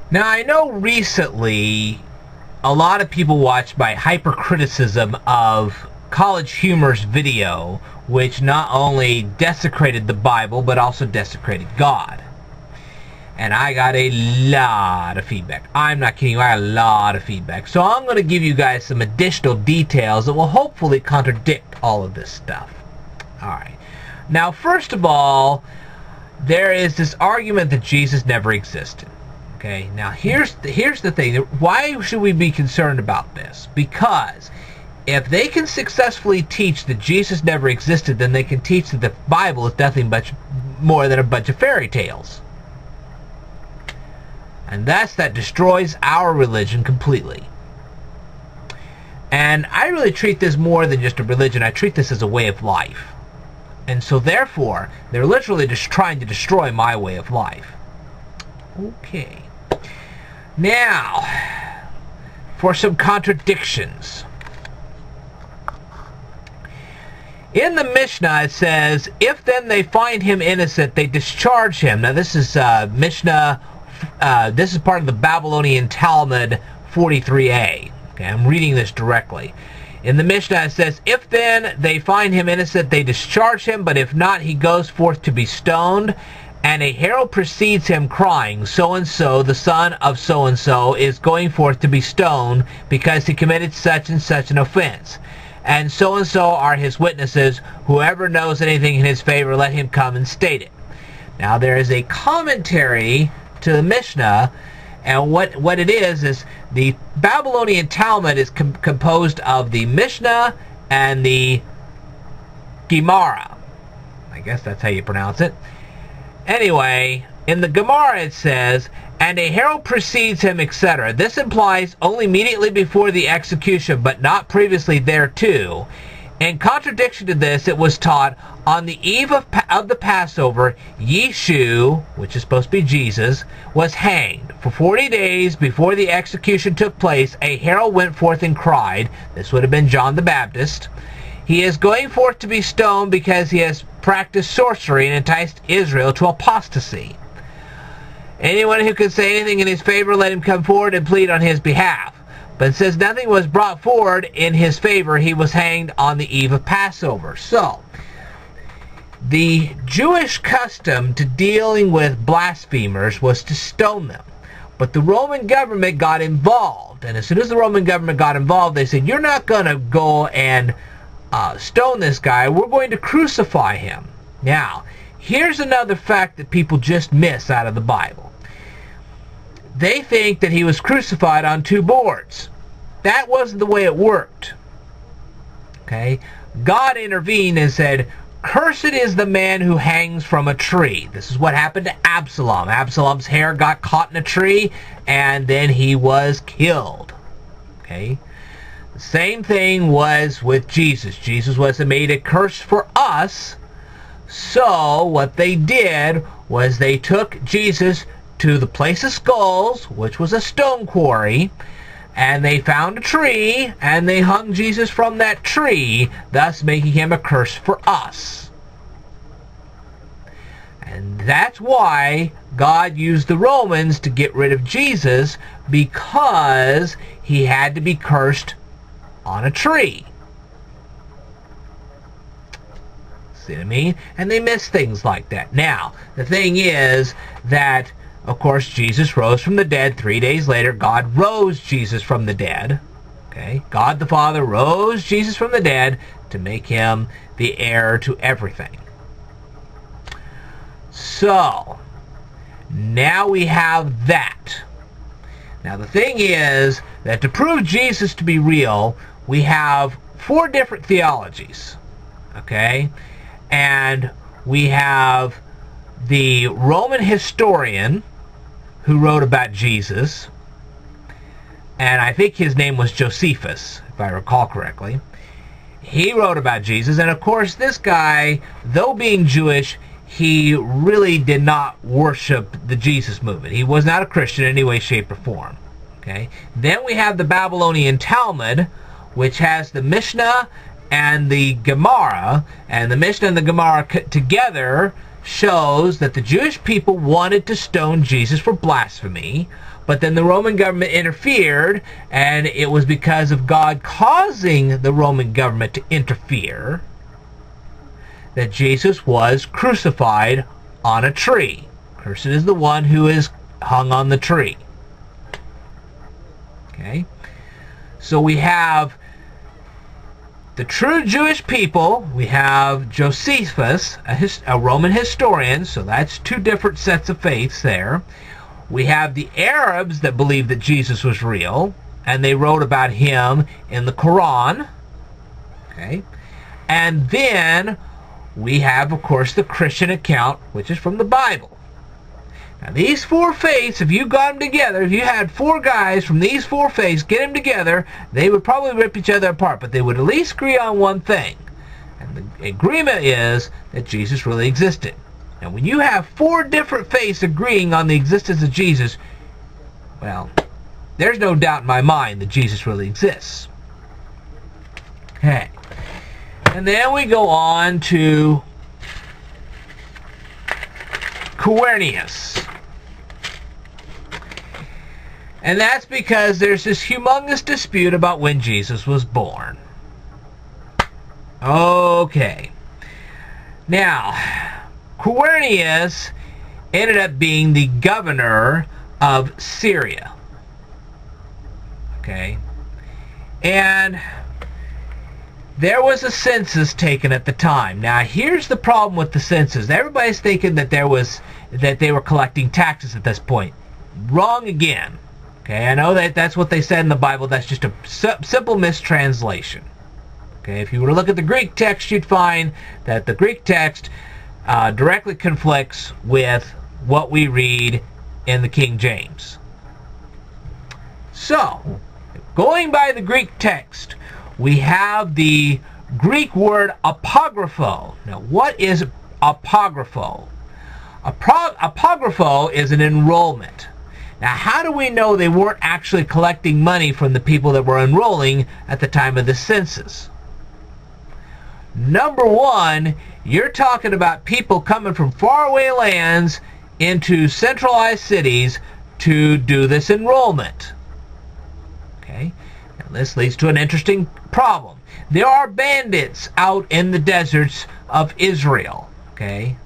Now, I know recently a lot of people watched my hypercriticism of College Humor's video, which not only desecrated the Bible, but also desecrated God. And I got a lot of feedback. I'm not kidding you, I got a lot of feedback. So I'm going to give you guys some additional details that will hopefully contradict all of this stuff. Alright. Now, first of all, there is this argument that Jesus never existed. Okay, now here's the thing. Why should we be concerned about this? Because if they can successfully teach that Jesus never existed, then they can teach that the Bible is nothing but more than a bunch of fairy tales. And that destroys our religion completely. And I really treat this more than just a religion. I treat this as a way of life. And so therefore, they're literally just trying to destroy my way of life. Okay. Now, for some contradictions. In the Mishnah it says, if then they find him innocent, they discharge him. Now this is Mishnah, this is part of the Babylonian Talmud 43a. Okay, I'm reading this directly. In the Mishnah it says, if then they find him innocent, they discharge him, but if not, he goes forth to be stoned. And a herald precedes him crying, so-and-so, the son of so-and-so, is going forth to be stoned because he committed such and such an offense. And so-and-so are his witnesses. Whoever knows anything in his favor, let him come and state it. Now there is a commentary to the Mishnah, and what it is the Babylonian Talmud is composed of the Mishnah and the Gemara. I guess that's how you pronounce it. Anyway, in the Gemara it says, and a herald precedes him, etc. This implies only immediately before the execution, but not previously thereto. In contradiction to this, it was taught, on the eve of the Passover, Yeshu, which is supposed to be Jesus, was hanged. For 40 days before the execution took place, a herald went forth and cried, this would have been John the Baptist, he is going forth to be stoned because he has practiced sorcery and enticed Israel to apostasy. Anyone who can say anything in his favor, let him come forward and plead on his behalf. But since nothing was brought forward in his favor, he was hanged on the eve of Passover. So, the Jewish custom to dealing with blasphemers was to stone them. But the Roman government got involved. And as soon as the Roman government got involved, they said, you're not going to go and stone this guy, we're going to crucify him. Now, here's another fact that people just miss out of the Bible. They think that he was crucified on two boards. That wasn't the way it worked. Okay? God intervened and said, cursed is the man who hangs from a tree. This is what happened to Absalom. Absalom's hair got caught in a tree, and then he was killed. Okay? The same thing was with Jesus. Jesus was made a curse for us. So what they did was they took Jesus to the place of skulls, which was a stone quarry, and they found a tree, and they hung Jesus from that tree, thus making him a curse for us. And that's why God used the Romans to get rid of Jesus, because he had to be cursed on a tree. See what I mean? And they miss things like that. Now, the thing is that, of course, Jesus rose from the dead 3 days later. God rose Jesus from the dead. Okay? God the Father rose Jesus from the dead to make him the heir to everything. So, now we have that. Now, the thing is that to prove Jesus to be real, we have 4 different theologies. Okay? And we have the Roman historian who wrote about Jesus, and I think his name was Josephus, if I recall correctly. He wrote about Jesus, and of course this guy, though being Jewish, he really did not worship the Jesus movement. He was not a Christian in any way, shape, or form. Okay? Then we have the Babylonian Talmud, which has the Mishnah and the Gemara, and the Mishnah and the Gemara together shows that the Jewish people wanted to stone Jesus for blasphemy, but then the Roman government interfered, and it was because of God causing the Roman government to interfere that Jesus was crucified on a tree. Cursed is the one who is hung on the tree. Okay? So we have the true Jewish people. We have Josephus, a Roman historian, so that's two different sets of faiths there. We have the Arabs that believe that Jesus was real, and they wrote about him in the Quran. Okay? And then we have, of course, the Christian account, which is from the Bible. Now, these four faiths, if you got them together, if you had four guys from these four faiths, get them together, they would probably rip each other apart, but they would at least agree on one thing. And the agreement is that Jesus really existed. And when you have four different faiths agreeing on the existence of Jesus, well, there's no doubt in my mind that Jesus really exists. Okay. And then we go on to Quirinius. And that's because there's this humongous dispute about when Jesus was born. Okay. Now, Quirinius ended up being the governor of Syria. Okay. And there was a census taken at the time. Now, here's the problem with the census. Everybody's thinking that they were collecting taxes at this point. Wrong again. Okay, I know that's what they said in the Bible. That's just a simple mistranslation. Okay, if you were to look at the Greek text, you'd find that the Greek text directly conflicts with what we read in the King James. So, going by the Greek text, we have the Greek word apographo. Now, what is apographo? Apographo is an enrollment. Now, how do we know they weren't actually collecting money from the people that were enrolling at the time of the census? Number one, you're talking about people coming from faraway lands into centralized cities to do this enrollment. Okay? Now, this leads to an interesting problem. There are bandits out in the deserts of Israel. Okay?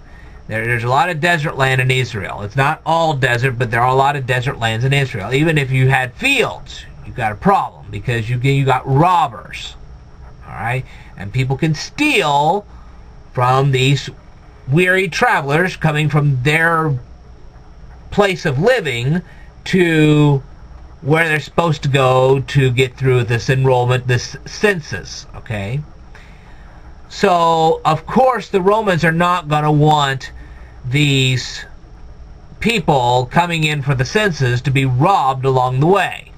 There's a lot of desert land in Israel. It's not all desert, but there are a lot of desert lands in Israel. Even if you had fields, you've got a problem because you got robbers. All right? And people can steal from these weary travelers coming from their place of living to where they're supposed to go to get through this enrollment, this census. Okay? So, of course, the Romans are not going to want these people coming in for the census to be robbed along the way.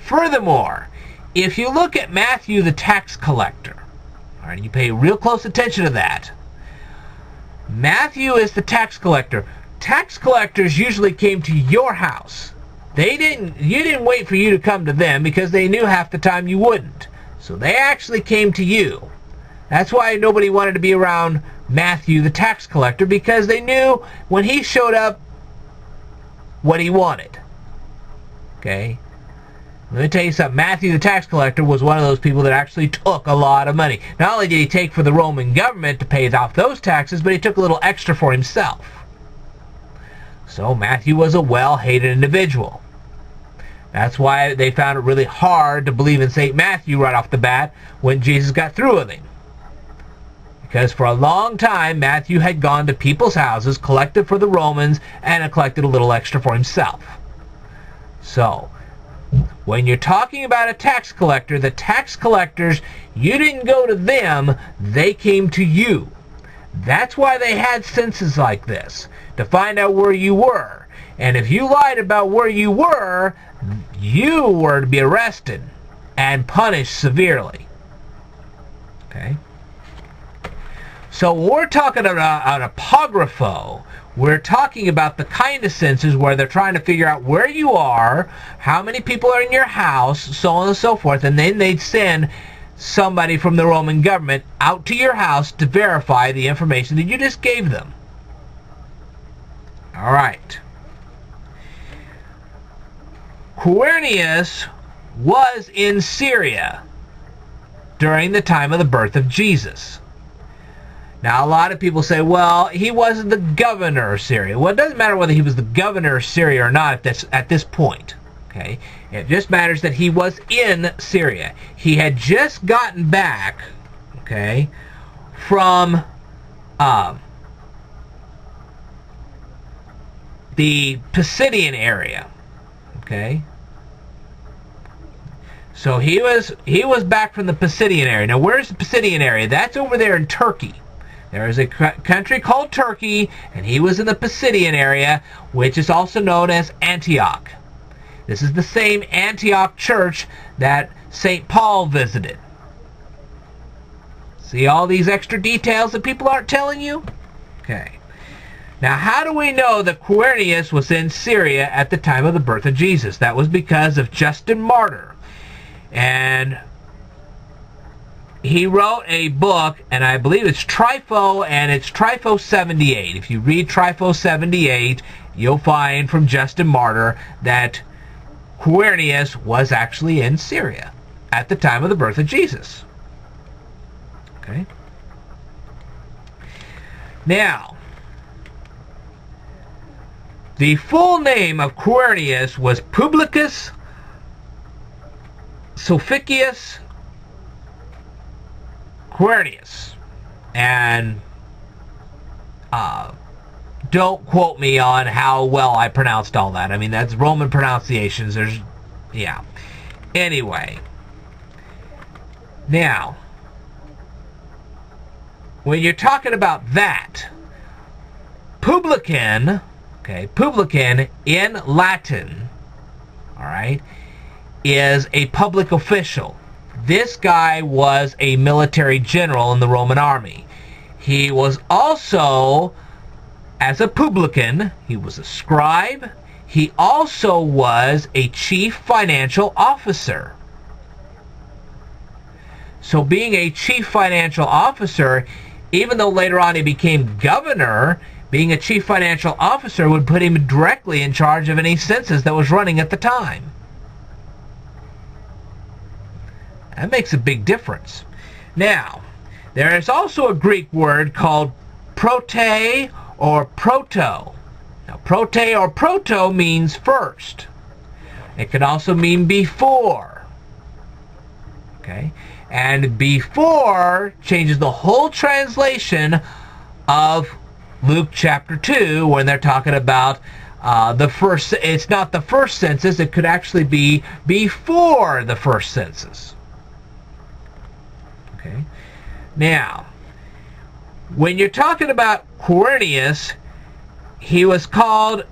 Furthermore, if you look at Matthew the tax collector, all right, you pay real close attention to that. Matthew is the tax collector. Tax collectors usually came to your house. You didn't wait for you to come to them because they knew half the time you wouldn't. So they actually came to you. That's why nobody wanted to be around Matthew the tax collector, because they knew when he showed up what he wanted. Okay? Let me tell you something. Matthew the tax collector was one of those people that actually took a lot of money. Not only did he take for the Roman government to pay off those taxes, but he took a little extra for himself. So Matthew was a well-hated individual. That's why they found it really hard to believe in St. Matthew right off the bat when Jesus got through with him. Because for a long time, Matthew had gone to people's houses, collected for the Romans, and had collected a little extra for himself. So, when you're talking about a tax collector, the tax collectors, you didn't go to them, they came to you. That's why they had censuses like this, to find out where you were. And if you lied about where you were to be arrested and punished severely. Okay? So when we're talking about an apographo, we're talking about the kind of census where they're trying to figure out where you are, how many people are in your house, so on and so forth, and then they'd send somebody from the Roman government out to your house to verify the information that you just gave them. All right. Quirinius was in Syria during the time of the birth of Jesus. Now, a lot of people say, well, he wasn't the governor of Syria. Well, it doesn't matter whether he was the governor of Syria or not at this point. Okay? It just matters that he was in Syria. He had just gotten back, okay, from the Pisidian area. Okay? So he was back from the Pisidian area. Now, where's the Pisidian area? That's over there in Turkey. There is a country called Turkey, and he was in the Pisidian area, which is also known as Antioch. This is the same Antioch church that St. Paul visited. See all these extra details that people aren't telling you? Okay. Now, how do we know that Quirinius was in Syria at the time of the birth of Jesus? That was because of Justin Martyr. And he wrote a book, and I believe it's Trypho, and it's Trypho 78. If you read Trypho 78, you'll find from Justin Martyr that Quirinius was actually in Syria at the time of the birth of Jesus. Okay? Now, the full name of Quirinius was Publius Sulpicius Quirinius. And don't quote me on how well I pronounced all that. I mean, that's Roman pronunciations. Yeah. Anyway. Now, when you're talking about that, publican, okay, publican in Latin, all right, is a public official. This guy was a military general in the Roman army. He was also, as a publican, he was a scribe. He also was a chief financial officer. So being a chief financial officer, even though later on he became governor, being a chief financial officer would put him directly in charge of any census that was running at the time. That makes a big difference. Now, there is also a Greek word called prote or proto. Now, prote or proto means first. It can also mean before. Okay? And before changes the whole translation of Luke chapter 2 when they're talking about the first. It's not the first census. It could actually be before the first census. Okay. Now, when you're talking about Quirinius, he was called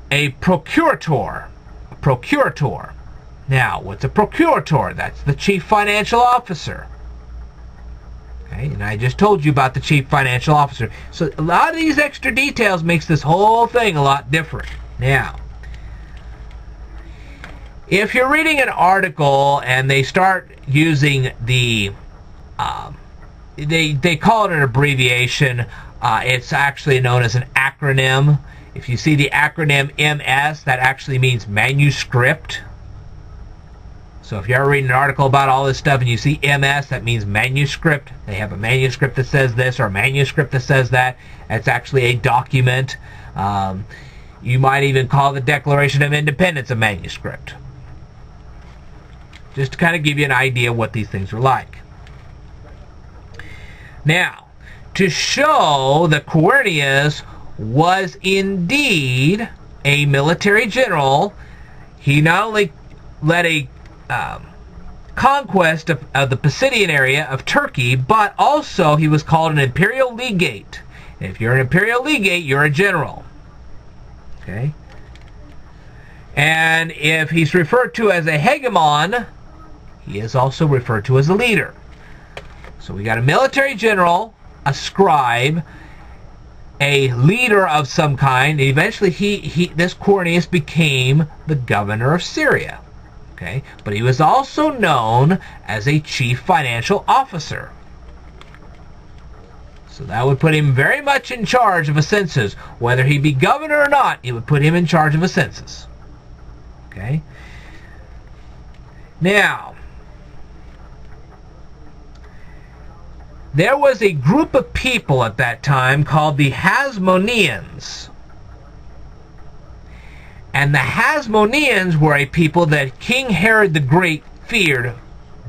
a procurator. A procurator. Now, what's a procurator? That's the chief financial officer. Okay, and I just told you about the chief financial officer. So a lot of these extra details makes this whole thing a lot different. Now, if you're reading an article and they start using the they call it an abbreviation. It's actually known as an acronym. If you see the acronym MS, that actually means manuscript. So if you're ever reading an article about all this stuff and you see MS, that means manuscript. They have a manuscript that says this or a manuscript that says that. That's actually a document. You might even call the Declaration of Independence a manuscript. Just to kind of give you an idea of what these things are like. Now, to show that Quirinius was indeed a military general, he not only led a conquest of the Pisidian area of Turkey, but also he was called an imperial legate. And if you're an imperial legate, you're a general. Okay? And if he's referred to as a hegemon, he is also referred to as a leader. So we got a military general, a scribe, a leader of some kind. Eventually, this Quirinius became the governor of Syria. Okay, but he was also known as a chief financial officer. So that would put him very much in charge of a census. Whether he be governor or not, it would put him in charge of a census. Okay? Now, there was a group of people at that time called the Hasmoneans. And the Hasmoneans were a people that King Herod the Great feared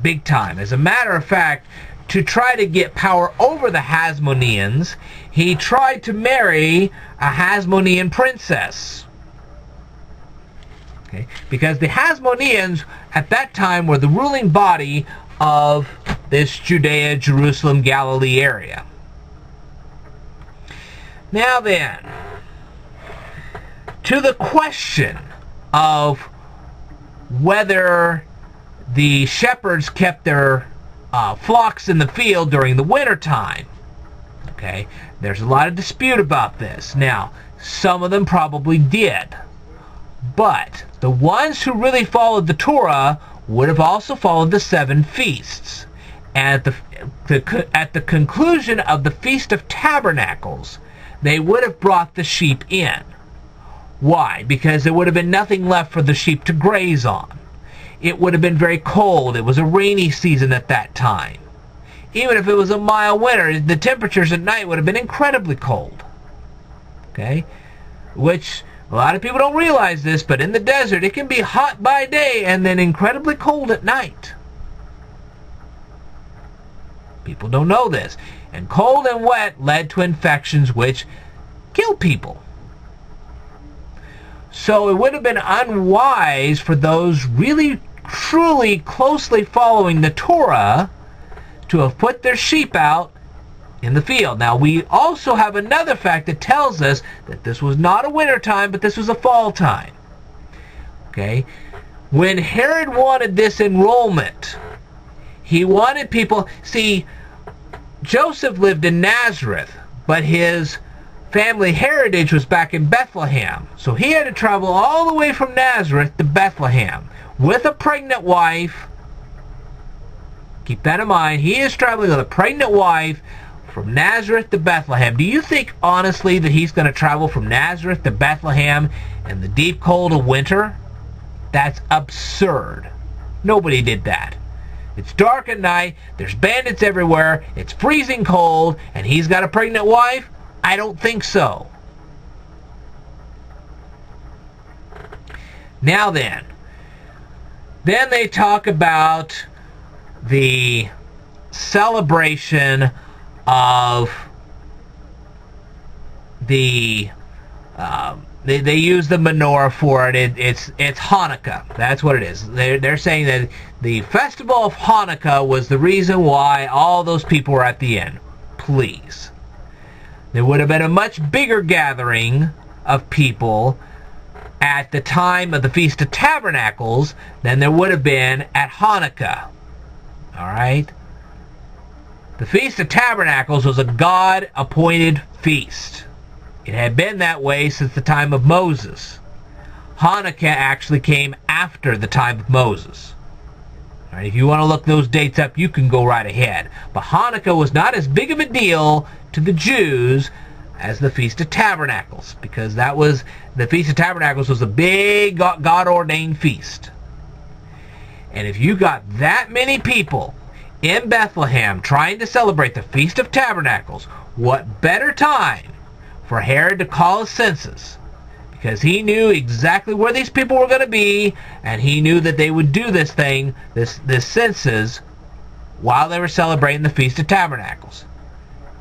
big time. As a matter of fact, to try to get power over the Hasmoneans, he tried to marry a Hasmonean princess. Okay? Because the Hasmoneans at that time were the ruling body of this Judea, Jerusalem, Galilee area. Now then, to the question of whether the shepherds kept their flocks in the field during the winter time. Okay, there's a lot of dispute about this. Now, some of them probably did, but the ones who really followed the Torah would have also followed the 7 feasts. And at the conclusion of the Feast of Tabernacles, they would have brought the sheep in. Why? Because there would have been nothing left for the sheep to graze on. It would have been very cold. It was a rainy season at that time. Even if it was a mild winter, the temperatures at night would have been incredibly cold. Okay? Which, a lot of people don't realize this, but in the desert it can be hot by day and then incredibly cold at night. People don't know this. And cold and wet led to infections which kill people. So it would have been unwise for those really, truly, closely following the Torah to have put their sheep out in the field. Now, we also have another fact that tells us that this was not a winter time, but this was a fall time. Okay? When Herod wanted this enrollment, he wanted people... See, Joseph lived in Nazareth, but his family heritage was back in Bethlehem. So he had to travel all the way from Nazareth to Bethlehem with a pregnant wife. Keep that in mind. He is traveling with a pregnant wife from Nazareth to Bethlehem. Do you think, honestly, that he's going to travel from Nazareth to Bethlehem in the deep cold of winter? That's absurd. Nobody did that. It's dark at night, there's bandits everywhere, it's freezing cold, and he's got a pregnant wife? I don't think so. Now then they talk about the celebration of the they use the menorah for it. It's Hanukkah. That's what it is. They're saying that the festival of Hanukkah was the reason why all those people were at the inn. Please. There would have been a much bigger gathering of people at the time of the Feast of Tabernacles than there would have been at Hanukkah. Alright? The Feast of Tabernacles was a God-appointed feast. It had been that way since the time of Moses. Hanukkah actually came after the time of Moses. All right, if you want to look those dates up, you can go right ahead. But Hanukkah was not as big of a deal to the Jews as the Feast of Tabernacles, because the Feast of Tabernacles was a big God-ordained feast. And if you got that many people in Bethlehem trying to celebrate the Feast of Tabernacles, what better time for Herod to call a census, because he knew exactly where these people were going to be, and he knew that they would do this thing, this census, while they were celebrating the Feast of Tabernacles.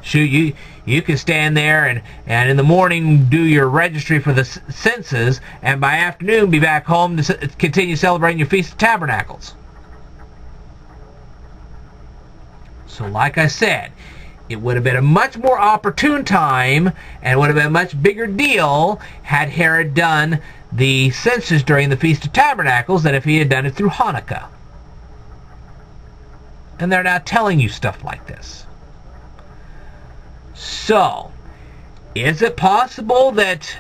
Shoot, you can stand there and in the morning do your registry for the census, and by afternoon be back home to continue celebrating your Feast of Tabernacles. So like I said, it would have been a much more opportune time, and it would have been a much bigger deal had Herod done the census during the Feast of Tabernacles than if he had done it through Hanukkah. And they're not telling you stuff like this. So, is it possible that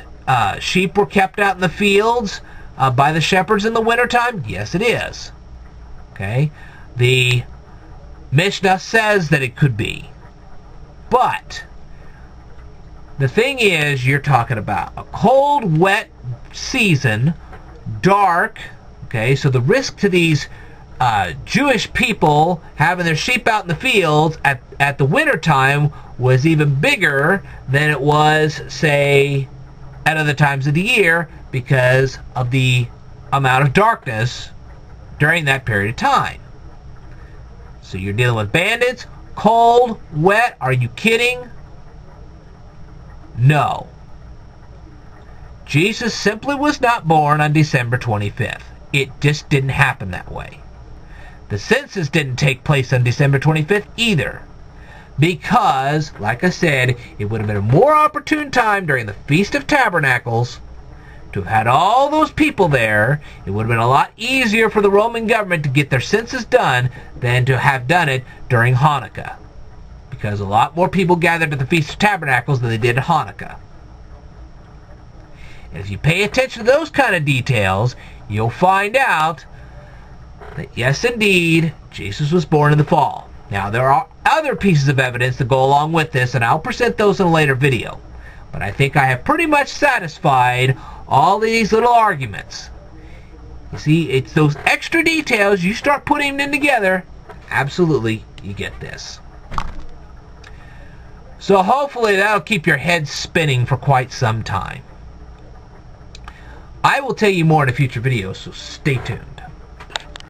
sheep were kept out in the fields by the shepherds in the wintertime? Yes, it is. Okay? The Mishnah says that it could be. But The thing is, you're talking about a cold, wet season, dark, okay, so the risk to these Jewish people having their sheep out in the fields at the winter time was even bigger than it was, say, at other times of the year, because of the amount of darkness during that period of time. So you're dealing with bandits, cold, wet. Are you kidding? No. Jesus simply was not born on December 25th. It just didn't happen that way. The census didn't take place on December 25th either, because, like I said, it would have been a more opportune time during the Feast of Tabernacles to have had all those people there. It would have been a lot easier for the Roman government to get their census done than to have done it during Hanukkah, because a lot more people gathered at the Feast of Tabernacles than they did at Hanukkah. And if you pay attention to those kind of details, you'll find out that yes, indeed, Jesus was born in the fall. Now, there are other pieces of evidence that go along with this, and I'll present those in a later video. But I think I have pretty much satisfied all these little arguments. You see, it's those extra details, you start putting them together, absolutely, you get this. So hopefully that'll keep your head spinning for quite some time. I will tell you more in a future video, so stay tuned.